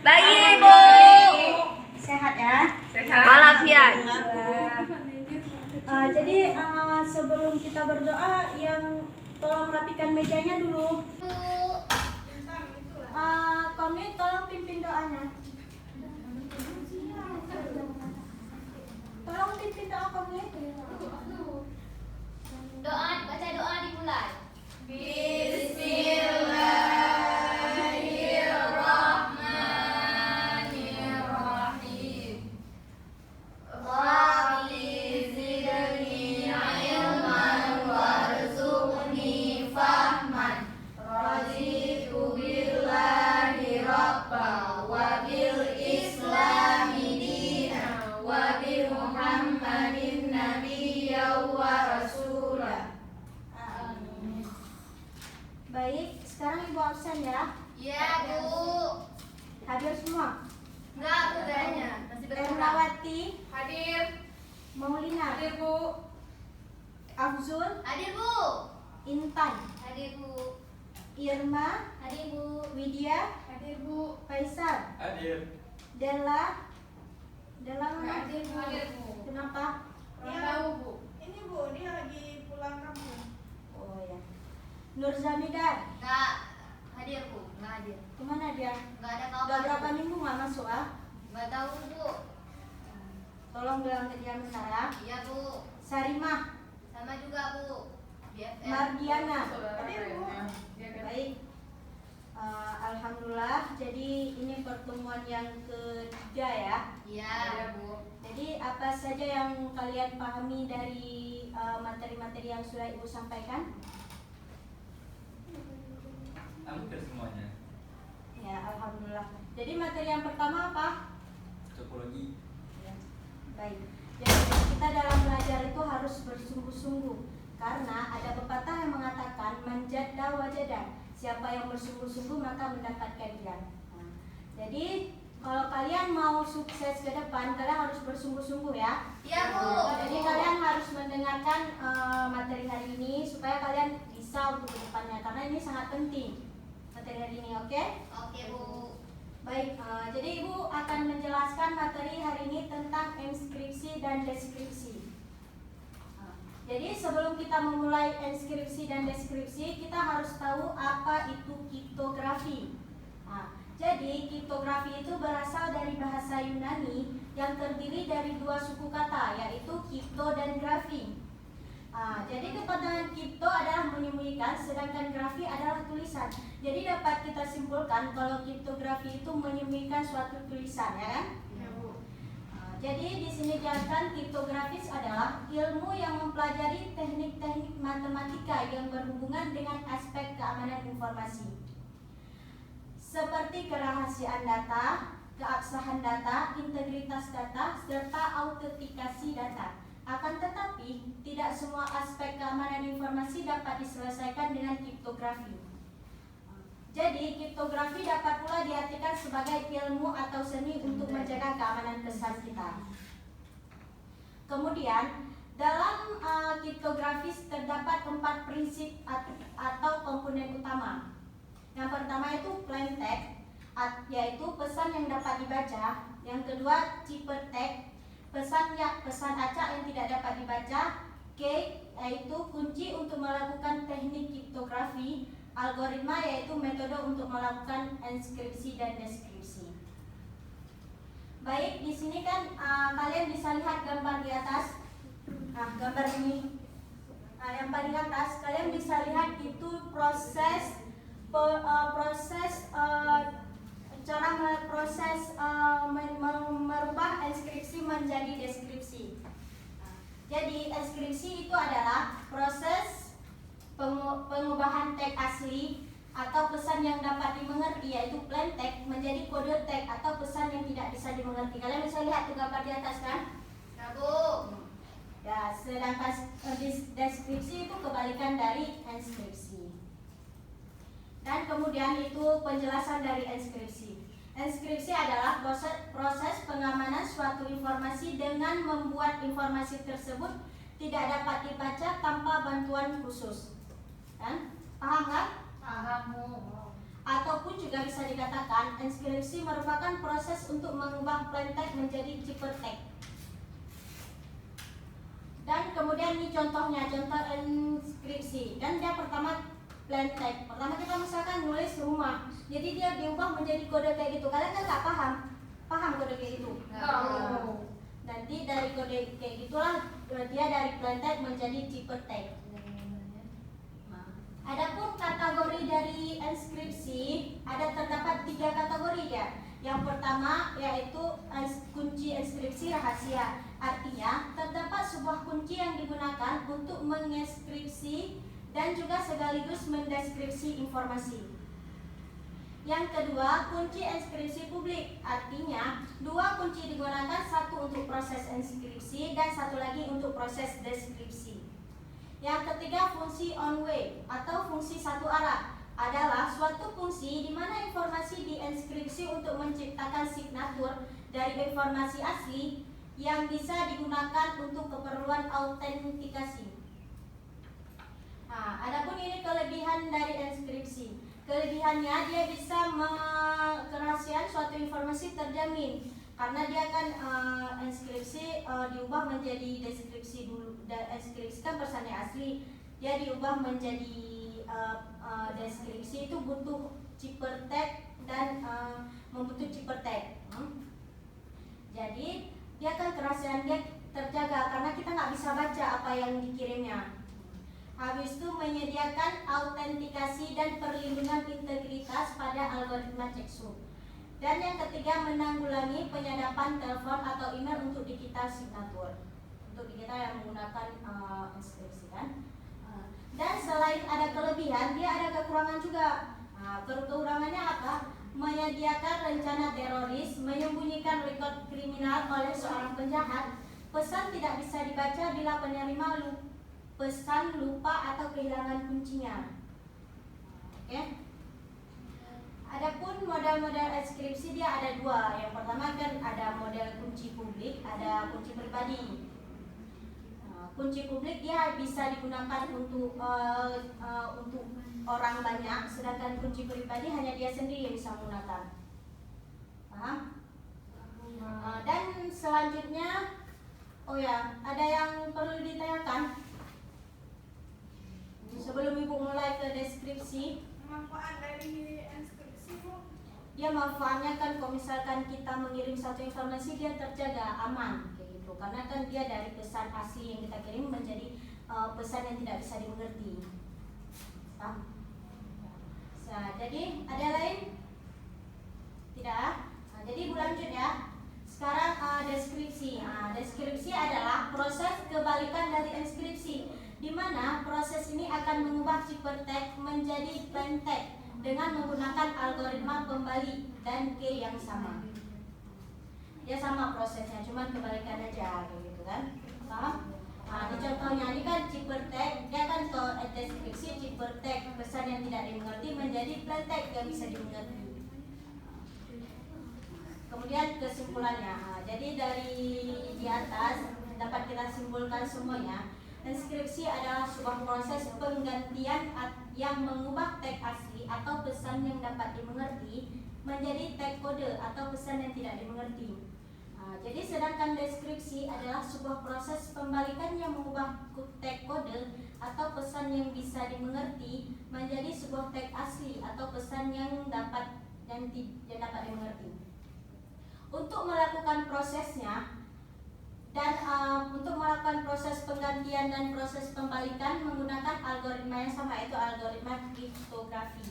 Pagi Ibu. Sehat ya? Sehat. Walafiat. Jadi sebelum kita berdoa, yang tolong rapikan mejanya dulu. Kami tolong pimpin doanya. Tolong pimpin doa kami. Doa, baca doa dimulai. Bismillahirrahmanirrahim. Rabbi zidni ilman warzuqni fahman. Raditu billahi rabba wa bil islami dina wa bi Muhammadin nabiyya wa rasulah. Amin. Baik, sekarang Ibu absen ya. Ya, Bu. Hadir semua. Enggak, Bu, kayaknya. Masih berkurang. Ernawati, Hadir. Maulina, Hadir, Bu. Afzul, Hadir, Bu. Intan, Hadir, Bu. Irma, Hadir, Bu. Widya, Hadir, Bu. Faisal, Hadir. Della mana? Hadir, Bu. Hadir, Bu. Kenapa? Kurang tahu, Bu. Ini Bu, dia lagi pulang kampung. Oh ya. Nur Zamidar, Enggak. Hadir, Bu. Enggak hadir. kemana dia? Enggak ada Udah kabar. berapa minggu nggak masuk ah? Enggak tahu, Bu. Tolong bilang ke dia bentar ya. Iya, Bu. Sarimah, Sama juga, Bu. BFF. Mardiana. Hadir Bu. Baik. Alhamdulillah. Jadi ini pertemuan yang ketiga ya. Iya, Bu. Jadi apa saja yang kalian pahami dari materi-materi yang sudah Ibu sampaikan? Hampir semuanya. Ya, alhamdulillah. Jadi materi yang pertama apa? Topologi. Ya, baik. Jadi kita dalam belajar itu harus bersungguh-sungguh karena ada pepatah yang mengatakan manjada wajada. Siapa yang bersungguh-sungguh maka mendapatkan dia. Nah, jadi kalau kalian mau sukses ke depan, kalian harus bersungguh-sungguh ya. Iya, Bu. Jadi kalian harus mendengarkan materi hari ini supaya kalian bisa untuk ke depannya karena ini sangat penting materi hari ini, oke? Oke, Bu. Baik, jadi Ibu akan menjelaskan materi hari ini tentang inskripsi dan deskripsi. Jadi sebelum kita memulai inskripsi dan deskripsi, kita harus tahu apa itu kriptografi. Jadi kriptografi itu berasal dari bahasa Yunani yang terdiri dari dua suku kata, yaitu kripto dan grafi. Jadi kepentingan kripto adalah menyembunyikan, sedangkan grafi adalah tulisan. Jadi dapat kita simpulkan kalau kriptografi itu menyembunyikan suatu tulisan, ya kan? Ya Bu. Jadi di sini dijelaskan kriptografis adalah ilmu yang mempelajari teknik-teknik matematika yang berhubungan dengan aspek keamanan informasi, seperti kerahasiaan data, keabsahan data, integritas data, serta autentikasi data. Akan tetapi, tidak semua aspek keamanan informasi dapat diselesaikan dengan kriptografi. Jadi, kriptografi dapat pula diartikan sebagai ilmu atau seni untuk menjaga keamanan pesan kita. Kemudian, dalam kriptografis terdapat 4 prinsip atau komponen utama. Yang pertama itu plain text, yaitu pesan yang dapat dibaca. Yang kedua, ciphertext, pesan acak yang tidak dapat dibaca. Key, yaitu kunci untuk melakukan teknik kriptografi. Algoritma, yaitu metode untuk melakukan inskripsi dan deskripsi. Baik, di sini kan kalian bisa lihat gambar di atas. Gambar ini. Yang paling atas kalian bisa lihat itu merubah inskripsi menjadi deskripsi. Jadi inskripsi itu adalah proses pengubahan teks asli atau pesan yang dapat dimengerti, yaitu plain text, menjadi kode teks atau pesan yang tidak bisa dimengerti. Kalian bisa lihat tuh gambar di atas kan? Ya, Bu. Ya, sedangkan deskripsi itu kebalikan dari inskripsi. Dan kemudian itu penjelasan dari inskripsi. Inskripsi adalah proses pengamanan suatu informasi dengan membuat informasi tersebut tidak dapat dibaca tanpa bantuan khusus. Kan? Paham kan? Paham, Bu. Ataupun juga bisa dikatakan enskripsi merupakan proses untuk mengubah plain text menjadi ciphertext. Dan kemudian ini contohnya, contoh enskripsi. Dan dia pertama plain text. Pertama kita misalkan nulis rumah, jadi dia diubah menjadi kode kayak gitu. Kalian kan nggak paham? Paham kode kayak gitu? Nanti dari kode kayak gitulah dia dari plain text menjadi ciphertext. Adapun kategori dari enskripsi terdapat 3 kategori ya. Yang pertama yaitu kunci enskripsi rahasia. Artinya terdapat sebuah kunci yang digunakan untuk mengeskripsi dan juga sekaligus mendeskripsi informasi. Yang kedua, kunci enskripsi publik. Artinya 2 kunci digunakan, satu untuk proses enskripsi dan satu lagi untuk proses deskripsi. Yang ketiga, fungsi on way atau fungsi satu arah adalah suatu fungsi di mana informasi dienskripsi untuk menciptakan signatur dari informasi asli yang bisa digunakan untuk keperluan autentikasi. Nah, adapun ini kelebihan dari enskripsi. Kelebihannya dia bisa kerahasiaan suatu informasi terjamin karena dia kan enskripsi diubah menjadi deskripsi dulu. Enskripsi kan pesannya asli, dia diubah menjadi deskripsi itu butuh ciphertext dan membutuhkan ciphertext. Jadi dia kan kerahasiaan dia terjaga karena kita nggak bisa baca apa yang dikirimnya. Habis itu menyediakan autentikasi dan perlindungan integritas pada algoritma CheckSoup. Dan yang ketiga, menanggulangi penyadapan telepon atau email untuk digital signature. Untuk digital yang menggunakan enskripsi kan. Dan selain ada kelebihan, dia ada kekurangan juga. Kekurangannya apa? Menyediakan rencana teroris, menyembunyikan rekod kriminal oleh seorang penjahat. Pesan tidak bisa dibaca bila penerima pesan lupa atau kehilangan kuncinya. Oke. Adapun model-model enskripsi dia ada 2. Yang pertama kan ada model kunci publik, ada kunci pribadi. Kunci publik dia bisa digunakan untuk orang banyak, sedangkan kunci pribadi hanya dia sendiri yang bisa menggunakan. Paham? Dan selanjutnya, ada yang perlu ditanyakan sebelum ibu mulai ke deskripsi. Manfaat dari enskripsi, Bu? Dia manfaatnya kan kalau misalkan kita mengirim satu informasi dia terjaga aman kayak gitu, karena kan dia dari pesan asli yang kita kirim menjadi pesan yang tidak bisa dimengerti. Jadi ada lain? Tidak? Jadi ibu lanjut ya. Sekarang deskripsi. Deskripsi adalah proses kebalikan dari enskripsi, di mana proses ini akan mengubah ciphertext menjadi plain text dengan menggunakan algoritma pembalik dan key yang sama. Ya sama prosesnya, cuman kebalikan aja gitu kan. Paham? Ini contohnya, ini kan ciphertext, dia kan kalau deskripsi ciphertext, pesan yang tidak dimengerti menjadi plain text yang bisa dimengerti. Kemudian kesimpulannya. Jadi dari di atas dapat kita simpulkan semuanya. Enskripsi adalah sebuah proses penggantian yang mengubah teks asli atau pesan yang dapat dimengerti menjadi teks kode atau pesan yang tidak dimengerti. Jadi sedangkan deskripsi adalah sebuah proses pembalikan yang mengubah teks kode atau pesan yang bisa dimengerti menjadi sebuah teks asli atau pesan yang dapat dimengerti. Untuk melakukan prosesnya dan untuk melakukan proses penggantian dan proses pembalikan menggunakan algoritma yang sama, yaitu algoritma kriptografi.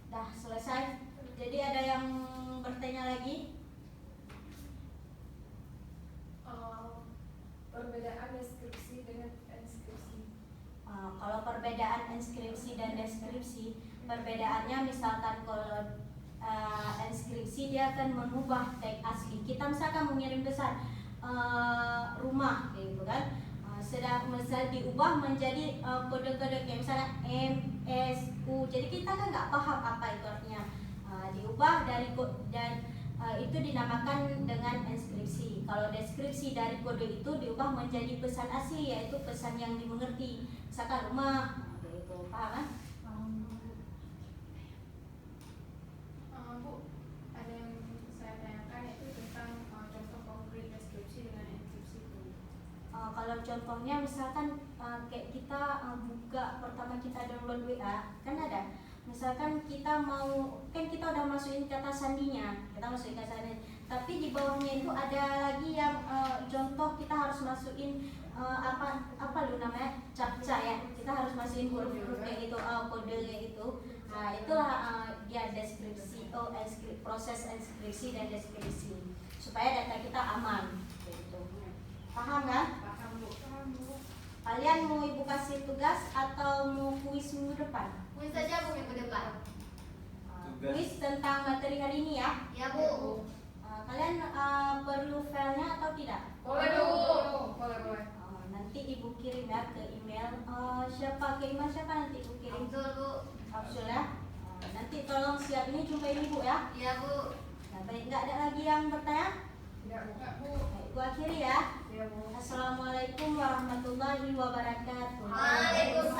Dah selesai. Jadi ada yang bertanya lagi? Perbedaan deskripsi dengan enskripsi. Kalau perbedaan enskripsi dan deskripsi, perbedaannya misalkan kalau enskripsi dia akan mengubah teks asli. Kita misalkan mengirim pesan rumah gitu kan, sedang misal diubah menjadi kode-kode kayak misalnya M, S, U. Jadi kita kan nggak paham apa itu artinya. Diubah dari dan itu dinamakan dengan enskripsi. Kalau deskripsi dari kode itu diubah menjadi pesan asli, yaitu pesan yang dimengerti. Misalkan rumah, gitu, paham kan? kalau contohnya misalkan kayak kita buka pertama kita download WA kan ada. Misalkan kita mau, kan kita udah masukin kata sandinya, kita masukin kata sandinya. Tapi di bawahnya itu ada lagi yang contoh kita harus masukin apa lu namanya captcha ya. Kita harus masukin huruf-huruf kayak gitu, kode kayak gitu. Nah itulah dia deskripsi, proses inskripsi dan deskripsi supaya data kita aman. Gitu. Paham kan? Paham Bu. Kalian mau ibu kasih tugas atau mau kuis minggu depan? Kuis saja Bu minggu depan. Tugas. Kuis tentang materi hari ini ya. Ya Bu. Kalian perlu filenya atau tidak? Boleh Bu. Boleh. Nanti ibu kirim ya ke email. Siapa ke email siapa nanti ibu kirim? Betul Bu. Absul ya. Nanti tolong siap ini jumpain ibu ya. Iya Bu. Nah, baik, nggak ada lagi yang bertanya? Tidak Bu. Baik, ibu akhiri ya. Iya Bu. Assalamualaikum warahmatullahi wabarakatuh. Waalaikumsalam.